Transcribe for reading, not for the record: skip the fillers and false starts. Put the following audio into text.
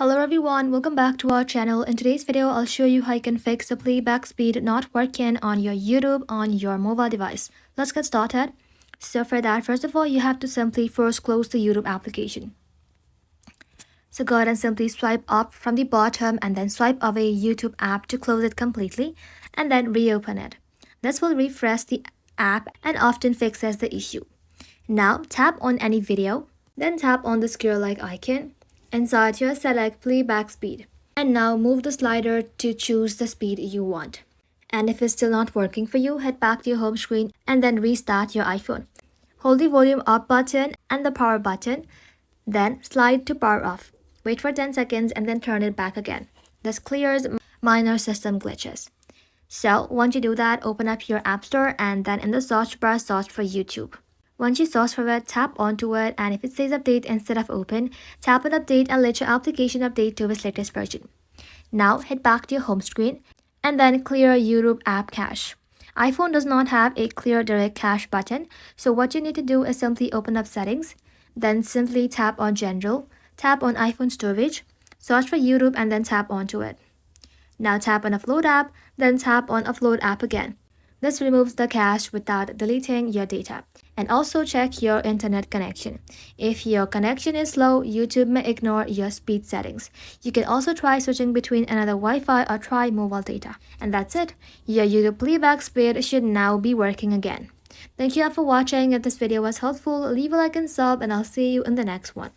Hello everyone, welcome back to our channel. In today's video, I'll show you how you can fix the playback speed not working on your YouTube on your mobile device. Let's get started. So for that, first of all, you have to simply first close the YouTube application. So go ahead and simply swipe up from the bottom and then swipe away YouTube app to close it completely and then reopen it. This will refresh the app and often fixes the issue. Now tap on any video, then tap on the square-like icon. Inside here, select playback speed. And now move the slider to choose the speed you want. And if it's still not working for you, head back to your home screen and then restart your iPhone. Hold the volume up button and the power button, then slide to power off. Wait for 10 seconds and then turn it back again. This clears minor system glitches. So once you do that, open up your app store and then in the search bar, search for YouTube. Once you search for it, tap onto it, and if it says update instead of open, tap on update and let your application update to its latest version. Now head back to your home screen and then clear YouTube app cache. iPhone does not have a clear direct cache button, so what you need to do is simply open up settings, then simply tap on general, tap on iPhone storage, search for YouTube and then tap onto it. Now tap on upload app, then tap on upload app again. This removes the cache without deleting your data. And also check your internet connection. If your connection is slow, YouTube may ignore your speed settings. You can also try switching between another Wi-Fi or try mobile data. And that's it. Your YouTube playback speed should now be working again. Thank you all for watching. If this video was helpful, leave a like and sub, and I'll see you in the next one.